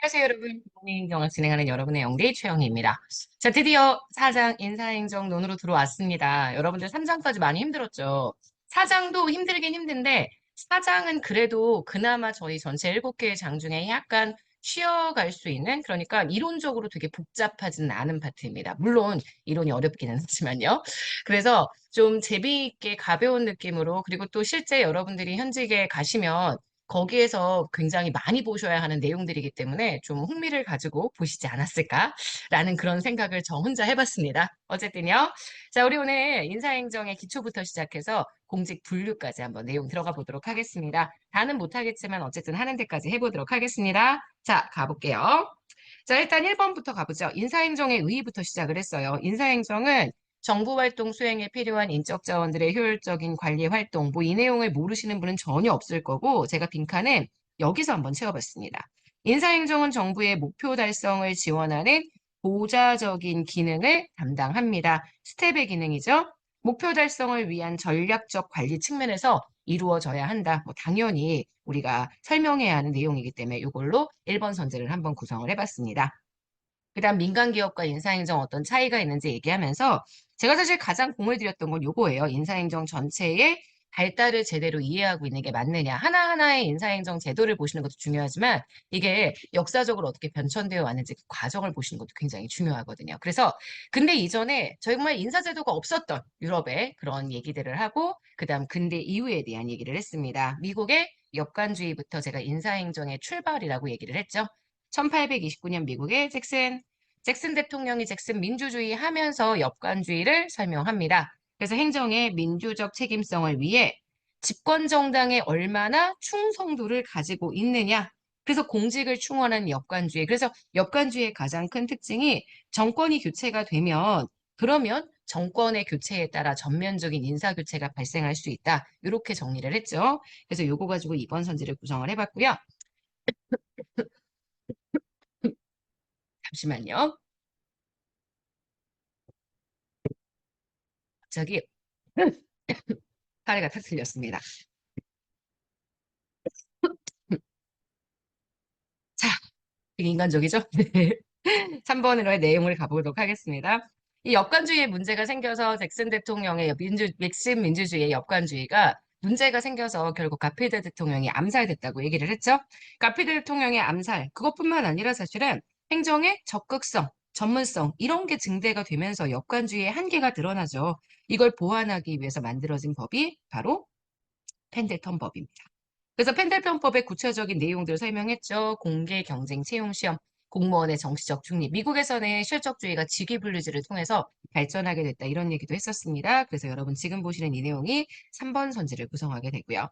안녕하세요, 여러분. 인행정을 진행하는 여러분의 영디 최영희입니다. 자, 드디어 4장 인사행정 논으로 들어왔습니다. 여러분들 3장까지 많이 힘들었죠? 4장도 힘들긴 힘든데 4장은 그래도 그나마 저희 전체 7개의 장 중에 약간 쉬어갈 수 있는, 그러니까 이론적으로 되게 복잡하지는 않은 파트입니다. 물론 이론이 어렵기는 하지만요. 그래서 좀 재미있게 가벼운 느낌으로, 그리고 또 실제 여러분들이 현직에 가시면 거기에서 굉장히 많이 보셔야 하는 내용들이기 때문에 좀 흥미를 가지고 보시지 않았을까라는 그런 생각을 저 혼자 해봤습니다. 어쨌든요. 자, 우리 오늘 인사행정의 기초부터 시작해서 공직 분류까지 한번 내용 들어가 보도록 하겠습니다. 다는 못하겠지만 어쨌든 하는 데까지 해보도록 하겠습니다. 자, 가볼게요. 자, 일단 1번부터 가보죠. 인사행정의 의의부터 시작을 했어요. 인사행정은 정부 활동 수행에 필요한 인적 자원들의 효율적인 관리 활동, 뭐 이 내용을 모르시는 분은 전혀 없을 거고, 제가 빈칸은 여기서 한번 채워봤습니다. 인사행정은 정부의 목표 달성을 지원하는 보좌적인 기능을 담당합니다. 스텝의 기능이죠. 목표 달성을 위한 전략적 관리 측면에서 이루어져야 한다. 뭐 당연히 우리가 설명해야 하는 내용이기 때문에 이걸로 1번 선제를 한번 구성을 해봤습니다. 그다음 민간기업과 인사행정 어떤 차이가 있는지 얘기하면서 제가 사실 가장 공을 들였던 건 요거예요. 인사행정 전체의 발달을 제대로 이해하고 있는 게 맞느냐. 하나하나의 인사행정 제도를 보시는 것도 중요하지만 이게 역사적으로 어떻게 변천되어 왔는지 그 과정을 보시는 것도 굉장히 중요하거든요. 그래서 근대 이전에 정말 인사제도가 없었던 유럽의 그런 얘기들을 하고 그다음 근대 이후에 대한 얘기를 했습니다. 미국의 역관주의부터 제가 인사행정의 출발이라고 얘기를 했죠. 1829년 미국의 잭슨 대통령이 잭슨 민주주의 하면서 역관주의를 설명합니다. 그래서 행정의 민주적 책임성을 위해 집권 정당에 얼마나 충성도를 가지고 있느냐. 그래서 공직을 충원하는 역관주의. 그래서 역관주의의 가장 큰 특징이 정권이 교체가 되면 그러면 정권의 교체에 따라 전면적인 인사 교체가 발생할 수 있다. 이렇게 정리를 했죠. 그래서 요거 가지고 이번 선지를 구성을 해봤고요. 잠시만요. 갑자기 사례가 탁 틀렸습니다. 자, 되게 인간적이죠? 네. 3번으로의 내용을 가보도록 하겠습니다. 이 역관주의에 문제가 생겨서 잭슨 대통령의 잭슨 민주주의의 역관주의가 문제가 생겨서 결국 가필드 대통령이 암살됐다고 얘기를 했죠. 가필드 대통령의 암살, 그것뿐만 아니라 사실은 행정의 적극성, 전문성 이런 게 증대가 되면서 역관주의의 한계가 드러나죠. 이걸 보완하기 위해서 만들어진 법이 바로 펜들턴 법입니다. 그래서 펜델턴법의 구체적인 내용들을 설명했죠. 공개 경쟁 채용 시험, 공무원의 정치적 중립. 미국에서는 실적주의가 직위분류제를 통해서 발전하게 됐다. 이런 얘기도 했었습니다. 그래서 여러분 지금 보시는 이 내용이 3번 선지를 구성하게 되고요.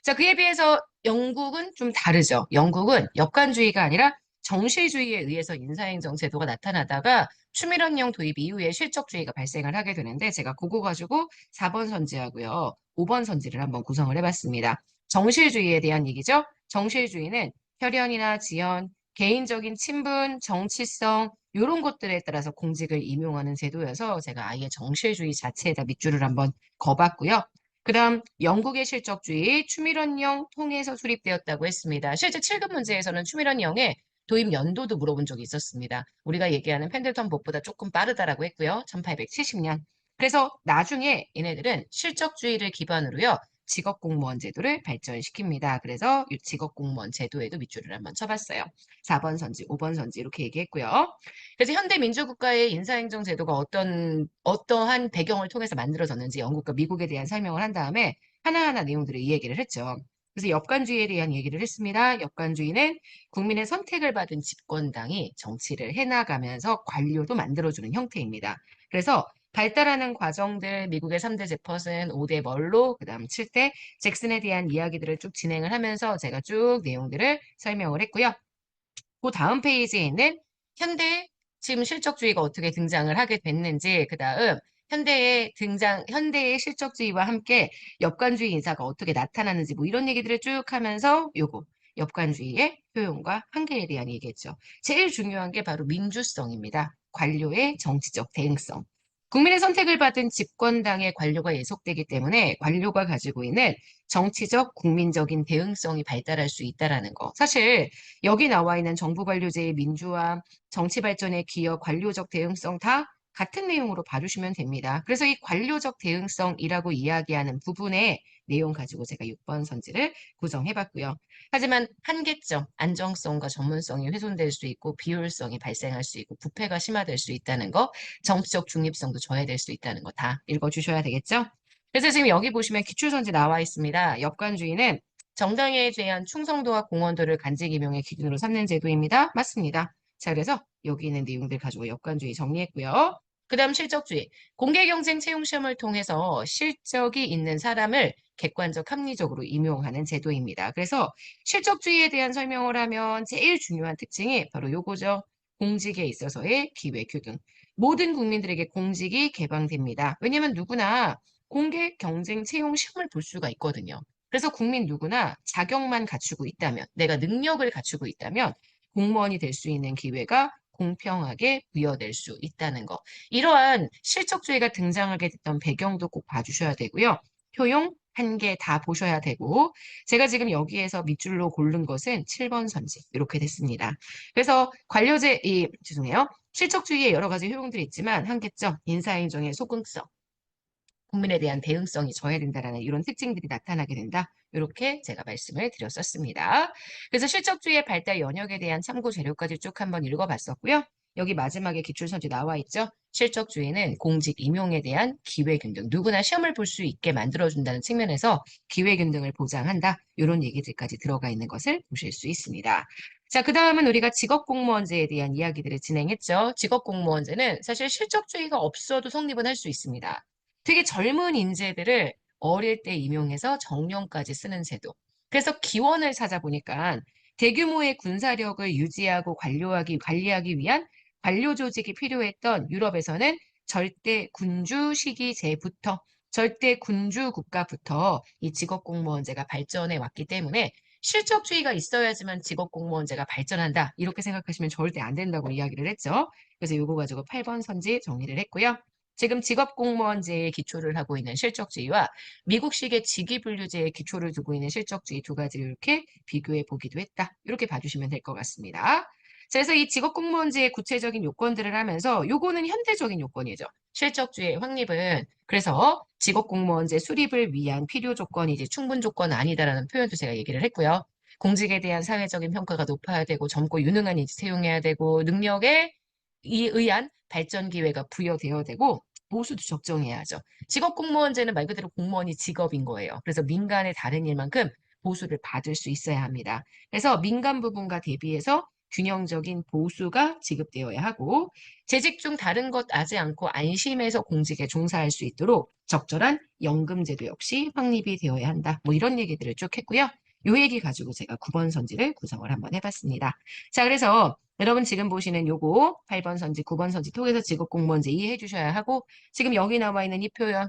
자, 그에 비해서 영국은 좀 다르죠. 영국은 역관주의가 아니라 정실주의에 의해서 인사행정 제도가 나타나다가 추미란령 도입 이후에 실적주의가 발생을 하게 되는데 제가 그거 가지고 4번 선지하고요. 5번 선지를 한번 구성을 해봤습니다. 정실주의에 대한 얘기죠. 정실주의는 혈연이나 지연, 개인적인 친분, 정치성 이런 것들에 따라서 공직을 임용하는 제도여서 제가 아예 정실주의 자체에다 밑줄을 한번 거봤고요. 그다음 영국의 실적주의 추미런령 통해서 수립되었다고 했습니다. 실제 7급 문제에서는 추미런령의 도입 연도도 물어본 적이 있었습니다. 우리가 얘기하는 펜들턴 법보다 조금 빠르다라고 했고요. 1870년. 그래서 나중에 얘네들은 실적주의를 기반으로요. 직업공무원 제도를 발전시킵니다. 그래서 이 직업공무원 제도에도 밑줄을 한번 쳐봤어요. 4번 선지, 5번 선지 이렇게 얘기했고요. 그래서 현대 민주국가의 인사행정 제도가 어떠한 배경을 통해서 만들어졌는지 영국과 미국에 대한 설명을 한 다음에 하나하나 내용들을 이 얘기를 했죠. 그래서 역관주의에 대한 얘기를 했습니다. 역관주의는 국민의 선택을 받은 집권당이 정치를 해나가면서 관료도 만들어주는 형태입니다. 그래서 발달하는 과정들, 미국의 3대 제퍼슨, 5대 멀로, 그 다음 7대 잭슨에 대한 이야기들을 쭉 진행을 하면서 제가 쭉 내용들을 설명을 했고요. 그 다음 페이지에 있는 현대 지금 실적주의가 어떻게 등장을 하게 됐는지, 그 다음 현대의 실적주의와 함께 역관주의 인사가 어떻게 나타나는지 뭐 이런 얘기들을 쭉 하면서 요거 역관주의의 효용과 한계에 대한 얘기겠죠. 제일 중요한 게 바로 민주성입니다. 관료의 정치적 대응성. 국민의 선택을 받은 집권당의 관료가 예속되기 때문에 관료가 가지고 있는 정치적, 국민적인 대응성이 발달할 수 있다라는 거. 사실 여기 나와 있는 정부 관료제의 민주화, 정치 발전의 기여, 관료적 대응성 다 같은 내용으로 봐주시면 됩니다. 그래서 이 관료적 대응성이라고 이야기하는 부분의 내용 가지고 제가 6번 선지를 구성해봤고요. 하지만 한계점, 안정성과 전문성이 훼손될 수 있고 비효율성이 발생할 수 있고 부패가 심화될 수 있다는 거, 정치적 중립성도 저해될 수 있다는 거 다 읽어주셔야 되겠죠? 그래서 지금 여기 보시면 기출선지 나와 있습니다. 역관주의는 정당에 대한 충성도와 공헌도를 간직임용의 기준으로 삼는 제도입니다. 맞습니다. 자, 그래서 여기 있는 내용들 가지고 역관주의 정리했고요. 그 다음 실적주의. 공개경쟁 채용시험을 통해서 실적이 있는 사람을 객관적 합리적으로 임용하는 제도입니다. 그래서 실적주의에 대한 설명을 하면 제일 중요한 특징이 바로 요거죠. 공직에 있어서의 기회균등. 모든 국민들에게 공직이 개방됩니다. 왜냐하면 누구나 공개 경쟁 채용 시험을 볼 수가 있거든요. 그래서 국민 누구나 자격만 갖추고 있다면, 내가 능력을 갖추고 있다면 공무원이 될 수 있는 기회가 공평하게 부여될 수 있다는 거. 이러한 실적주의가 등장하게 됐던 배경도 꼭 봐주셔야 되고요. 효용, 한개 다 보셔야 되고 제가 지금 여기에서 밑줄로 고른 것은 7번 선지 이렇게 됐습니다. 그래서 죄송해요. 실적주의에 여러 가지 효용들이 있지만 한계점, 인사행정의 소극성, 국민에 대한 대응성이 저해된다라는 이런 특징들이 나타나게 된다. 이렇게 제가 말씀을 드렸었습니다. 그래서 실적주의의 발달 연역에 대한 참고 자료까지 쭉 한번 읽어봤었고요. 여기 마지막에 기출선지 나와 있죠. 실적주의는 공직 임용에 대한 기회균등, 누구나 시험을 볼 수 있게 만들어준다는 측면에서 기회균등을 보장한다. 이런 얘기들까지 들어가 있는 것을 보실 수 있습니다. 자, 그 다음은 우리가 직업공무원제에 대한 이야기들을 진행했죠. 직업공무원제는 사실 실적주의가 없어도 성립은 할 수 있습니다. 되게 젊은 인재들을 어릴 때 임용해서 정년까지 쓰는 제도. 그래서 기원을 찾아보니까 대규모의 군사력을 유지하고 관리하기 위한 관료 조직이 필요했던 유럽에서는 절대 군주 시기제부터 절대 군주 국가부터 이 직업공무원제가 발전해 왔기 때문에 실적주의가 있어야지만 직업공무원제가 발전한다. 이렇게 생각하시면 절대 안 된다고 이야기를 했죠. 그래서 이거 가지고 8번 선지 정리를 했고요. 지금 직업공무원제에 기초를 하고 있는 실적주의와 미국식의 직위분류제에 기초를 두고 있는 실적주의 두 가지를 이렇게 비교해 보기도 했다. 이렇게 봐주시면 될 것 같습니다. 자, 그래서 이 직업공무원제의 구체적인 요건들을 하면서 요거는 현대적인 요건이죠. 실적주의 확립은 그래서 직업공무원제 수립을 위한 필요 조건이지 충분 조건 아니다라는 표현도 제가 얘기를 했고요. 공직에 대한 사회적인 평가가 높아야 되고 젊고 유능한 인재 채용해야 되고 능력에 의한 발전 기회가 부여되어야 되고 보수도 적정해야죠. 직업공무원제는 말 그대로 공무원이 직업인 거예요. 그래서 민간의 다른 일만큼 보수를 받을 수 있어야 합니다. 그래서 민간 부분과 대비해서 균형적인 보수가 지급되어야 하고 재직 중 다른 것 하지 않고 안심해서 공직에 종사할 수 있도록 적절한 연금제도 역시 확립이 되어야 한다. 뭐 이런 얘기들을 쭉 했고요. 요 얘기 가지고 제가 9번 선지를 구성을 한번 해봤습니다. 자, 그래서 여러분 지금 보시는 요거 8번 선지, 9번 선지 통해서 직업공무원제 이해해 주셔야 하고 지금 여기 나와 있는 이 표현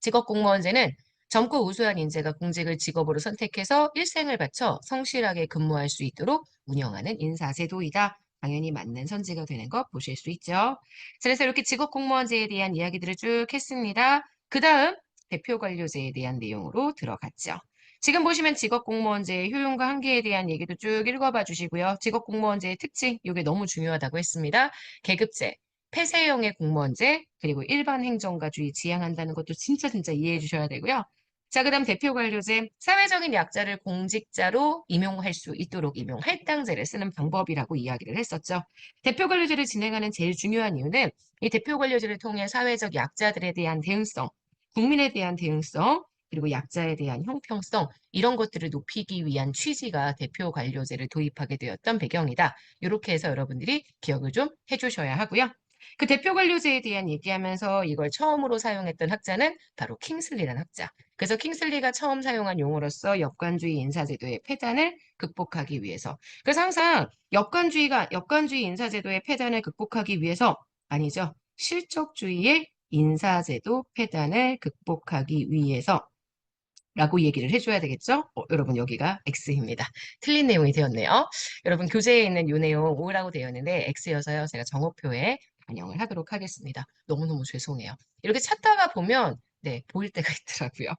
직업공무원제는 젊고 우수한 인재가 공직을 직업으로 선택해서 일생을 바쳐 성실하게 근무할 수 있도록 운영하는 인사제도이다. 당연히 맞는 선지가 되는 거 보실 수 있죠. 그래서 이렇게 직업공무원제에 대한 이야기들을 쭉 했습니다. 그 다음 대표관료제에 대한 내용으로 들어갔죠. 지금 보시면 직업공무원제의 효용과 한계에 대한 얘기도 쭉 읽어봐 주시고요. 직업공무원제의 특징, 이게 너무 중요하다고 했습니다. 계급제, 폐쇄형의 공무원제, 그리고 일반 행정가주의 지향한다는 것도 진짜 이해해 주셔야 되고요. 자, 그 다음 대표관료제, 사회적인 약자를 공직자로 임용할 수 있도록 임용 할당제를 쓰는 방법이라고 이야기를 했었죠. 대표관료제를 진행하는 제일 중요한 이유는 이 대표관료제를 통해 사회적 약자들에 대한 대응성, 국민에 대한 대응성, 그리고 약자에 대한 형평성 이런 것들을 높이기 위한 취지가 대표관료제를 도입하게 되었던 배경이다. 이렇게 해서 여러분들이 기억을 좀 해주셔야 하고요. 그 대표관료제에 대한 얘기하면서 이걸 처음으로 사용했던 학자는 바로 킹슬리라는 학자. 그래서 킹슬리가 처음 사용한 용어로서 역관주의 인사제도의 폐단을 극복하기 위해서. 그래서 항상 역관주의 인사제도의 폐단을 극복하기 위해서 아니죠. 실적주의의 인사제도 폐단을 극복하기 위해서 라고 얘기를 해줘야 되겠죠? 여러분 여기가 X입니다. 틀린 내용이 되었네요. 여러분 교재에 있는 이 내용 O라고 되어 있는데 X여서요. 제가 정오표에 반영을 하도록 하겠습니다. 너무너무 죄송해요. 이렇게 찾다가 보면 네, 보일 때가 있더라고요.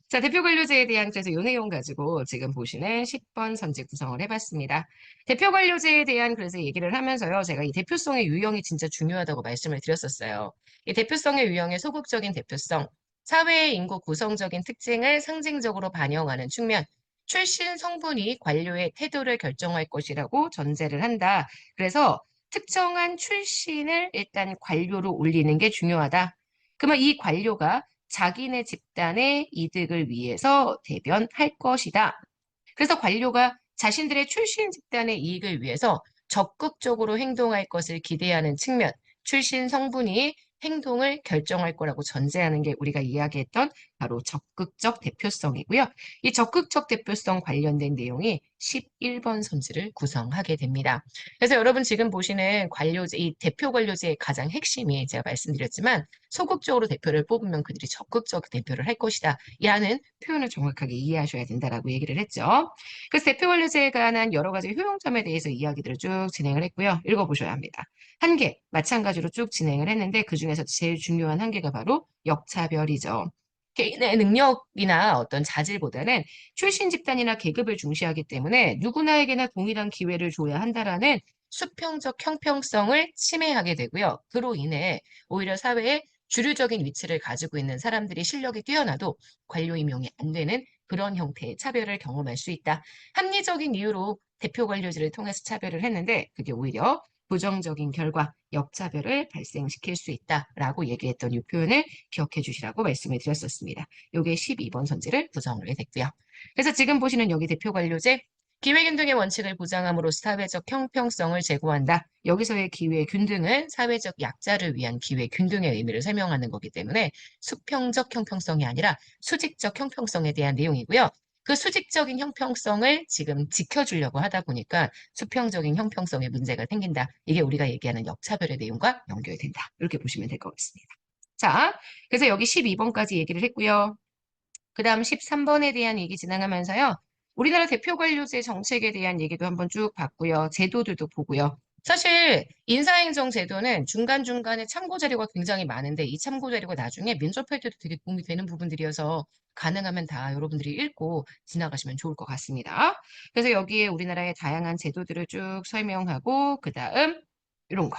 자, 대표 관료제에 대한 그래서 요 내용 가지고 지금 보시는 10번 선지 구성을 해봤습니다. 대표 관료제에 대한 그래서 얘기를 하면서요. 제가 이 대표성의 유형이 진짜 중요하다고 말씀을 드렸었어요. 이 대표성의 유형의 소극적인 대표성, 사회의 인구 구성적인 특징을 상징적으로 반영하는 측면, 출신 성분이 관료의 태도를 결정할 것이라고 전제를 한다. 그래서 특정한 출신을 일단 관료로 올리는 게 중요하다. 그러면 이 관료가 자기네 집단의 이득을 위해서 대변할 것이다. 그래서 관료가 자신들의 출신 집단의 이익을 위해서 적극적으로 행동할 것을 기대하는 측면, 출신 성분이 행동을 결정할 거라고 전제하는 게 우리가 이야기했던 바로 적극적 대표성이고요. 이 적극적 대표성 관련된 내용이 11번 선지를 구성하게 됩니다. 그래서 여러분 지금 보시는 관료제, 이 대표 관료제의 가장 핵심이 제가 말씀드렸지만 소극적으로 대표를 뽑으면 그들이 적극적 대표를 할 것이다. 라는 표현을 정확하게 이해하셔야 된다라고 얘기를 했죠. 그래서 대표 관료제에 관한 여러 가지 효용점에 대해서 이야기들을 쭉 진행을 했고요. 읽어보셔야 합니다. 한계, 마찬가지로 쭉 진행을 했는데 그중에서 제일 중요한 한계가 바로 역차별이죠. 개인의 능력이나 어떤 자질보다는 출신 집단이나 계급을 중시하기 때문에 누구나에게나 동일한 기회를 줘야 한다라는 수평적 형평성을 침해하게 되고요. 그로 인해 오히려 사회에 주류적인 위치를 가지고 있는 사람들이 실력이 뛰어나도 관료 임용이 안 되는 그런 형태의 차별을 경험할 수 있다. 합리적인 이유로 대표 관료제를 통해서 차별을 했는데 그게 오히려 부정적인 결과, 역차별을 발생시킬 수 있다라고 얘기했던 이 표현을 기억해 주시라고 말씀을 드렸었습니다. 이게 12번 선지를 구성을 했고요. 그래서 지금 보시는 여기 대표 관료제 기회균등의 원칙을 보장함으로써 사회적 형평성을 제고한다. 여기서의 기회균등은 사회적 약자를 위한 기회균등의 의미를 설명하는 거기 때문에 수평적 형평성이 아니라 수직적 형평성에 대한 내용이고요. 그 수직적인 형평성을 지금 지켜주려고 하다 보니까 수평적인 형평성에 문제가 생긴다. 이게 우리가 얘기하는 역차별의 내용과 연결된다. 이렇게 보시면 될 것 같습니다. 자, 그래서 여기 12번까지 얘기를 했고요. 그 다음 13번에 대한 얘기 진행하면서요. 우리나라 대표 관료제 정책에 대한 얘기도 한번 쭉 봤고요. 제도들도 보고요. 사실 인사행정 제도는 중간중간에 참고 자료가 굉장히 많은데 이 참고 자료가 나중에 면접할 때도 되게 도움이 되는 부분들이어서 가능하면 다 여러분들이 읽고 지나가시면 좋을 것 같습니다. 그래서 여기에 우리나라의 다양한 제도들을 쭉 설명하고 그 다음 이런 거.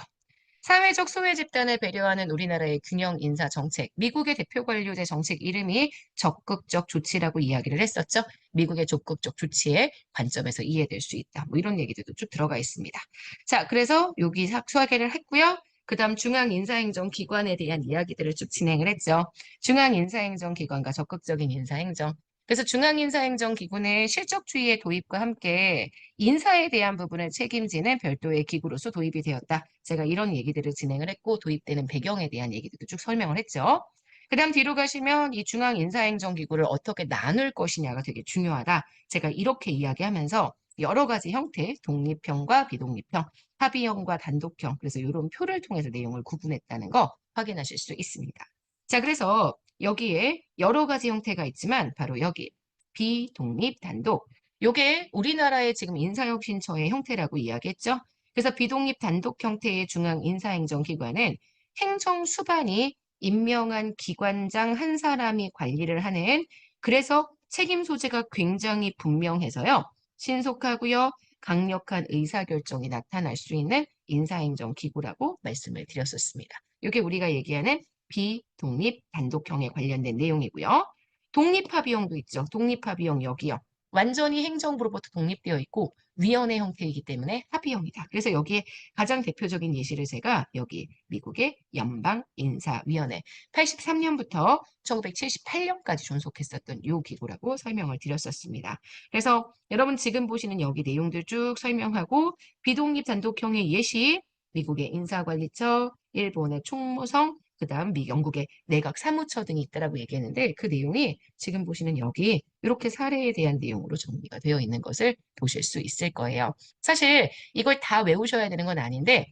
사회적 소외 집단을 배려하는 우리나라의 균형 인사 정책, 미국의 대표 관료제 정책 이름이 적극적 조치라고 이야기를 했었죠. 미국의 적극적 조치의 관점에서 이해될 수 있다. 뭐 이런 얘기들도 쭉 들어가 있습니다. 자, 그래서 여기 소개를 했고요. 그 다음 중앙인사행정기관에 대한 이야기들을 쭉 진행을 했죠. 중앙인사행정기관과 적극적인 인사행정. 그래서 중앙인사행정기구는 실적주의의 도입과 함께 인사에 대한 부분을 책임지는 별도의 기구로서 도입이 되었다. 제가 이런 얘기들을 진행을 했고 도입되는 배경에 대한 얘기들도 쭉 설명을 했죠. 그 다음 뒤로 가시면 이 중앙인사행정기구를 어떻게 나눌 것이냐가 되게 중요하다. 제가 이렇게 이야기하면서 여러 가지 형태, 독립형과 비독립형, 합의형과 단독형, 그래서 이런 표를 통해서 내용을 구분했다는 거 확인하실 수 있습니다. 자, 그래서 여기에 여러 가지 형태가 있지만 바로 여기 비독립 단독, 요게 우리나라의 지금 인사혁신처의 형태라고 이야기했죠. 그래서 비독립 단독 형태의 중앙인사행정기관은 행정수반이 임명한 기관장 한 사람이 관리를 하는, 그래서 책임 소재가 굉장히 분명해서요. 신속하고요. 강력한 의사결정이 나타날 수 있는 인사행정기구라고 말씀을 드렸었습니다. 이게 우리가 얘기하는 비독립 단독형에 관련된 내용이고요. 독립합의형도 있죠. 독립합의형 여기요. 완전히 행정부로부터 독립되어 있고 위원회 형태이기 때문에 합의형이다. 그래서 여기에 가장 대표적인 예시를 제가 여기 미국의 연방인사위원회 83년부터 1978년까지 존속했었던 이 기구라고 설명을 드렸었습니다. 그래서 여러분 지금 보시는 여기 내용들 쭉 설명하고 비독립 단독형의 예시, 미국의 인사관리처, 일본의 총무성, 그 다음 영국의 내각 사무처 등이 있다라고 얘기했는데 그 내용이 지금 보시는 여기 이렇게 사례에 대한 내용으로 정리가 되어 있는 것을 보실 수 있을 거예요. 사실 이걸 다 외우셔야 되는 건 아닌데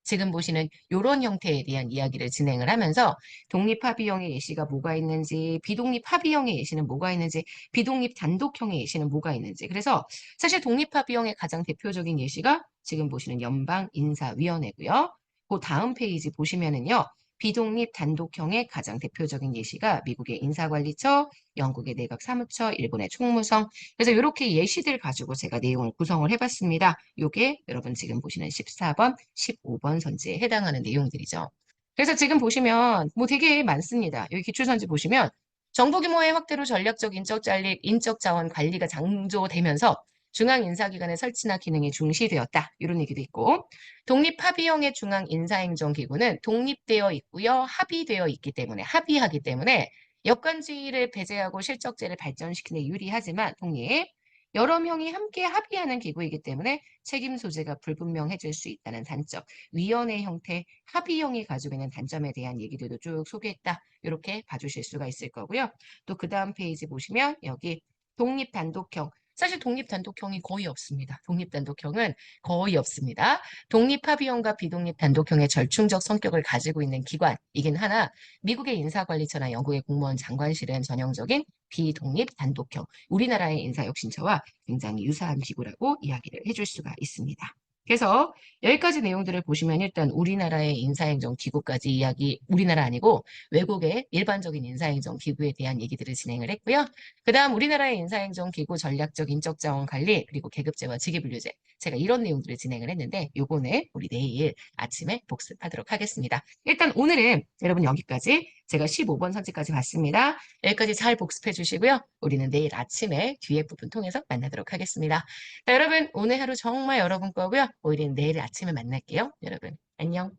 지금 보시는 이런 형태에 대한 이야기를 진행을 하면서 독립합의형의 예시가 뭐가 있는지, 비독립합의형의 예시는 뭐가 있는지, 비독립 단독형의 예시는 뭐가 있는지. 그래서 사실 독립합의형의 가장 대표적인 예시가 지금 보시는 연방인사위원회고요. 그 다음 페이지 보시면은요. 비독립 단독형의 가장 대표적인 예시가 미국의 인사관리처, 영국의 내각사무처, 일본의 총무성. 그래서 이렇게 예시들 가지고 제가 내용을 구성을 해봤습니다. 요게 여러분 지금 보시는 14번, 15번 선지에 해당하는 내용들이죠. 그래서 지금 보시면 뭐 되게 많습니다. 여기 기출선지 보시면 정부 규모의 확대로 전략적 인적 자원 관리가 장조되면서 중앙 인사기관의 설치나 기능이 중시되었다. 이런 얘기도 있고 독립합의형의 중앙 인사행정기구는 독립되어 있고요. 합의되어 있기 때문에 합의하기 때문에 역관주의를 배제하고 실적제를 발전시키는 데 유리하지만 독립 여러 명이 함께 합의하는 기구이기 때문에 책임 소재가 불분명해질 수 있다는 단점, 위원회 형태 합의형이 가지고 있는 단점에 대한 얘기들도 쭉 소개했다. 이렇게 봐주실 수가 있을 거고요. 또 그 다음 페이지 보시면 여기 독립단독형. 사실 독립단독형이 거의 없습니다. 독립단독형은 거의 없습니다. 독립합의형과 비독립단독형의 절충적 성격을 가지고 있는 기관이긴 하나 미국의 인사관리처나 영국의 공무원 장관실은 전형적인 비독립 단독형, 우리나라의 인사혁신처와 굉장히 유사한 기구라고 이야기를 해줄 수가 있습니다. 그래서 여기까지 내용들을 보시면 일단 우리나라의 인사행정 기구까지 이야기, 우리나라 아니고 외국의 일반적인 인사행정 기구에 대한 얘기들을 진행을 했고요. 그 다음 우리나라의 인사행정 기구 전략적 인적자원 관리 그리고 계급제와 직위분류제 제가 이런 내용들을 진행을 했는데 요거는 우리 내일 아침에 복습하도록 하겠습니다. 일단 오늘은 여러분 여기까지 제가 15번 선지까지 봤습니다. 여기까지 잘 복습해 주시고요. 우리는 내일 아침에 뒤에 부분 통해서 만나도록 하겠습니다. 자, 여러분 오늘 하루 정말 여러분 거고요. 우리는 내일 아침에 만날게요. 여러분 안녕.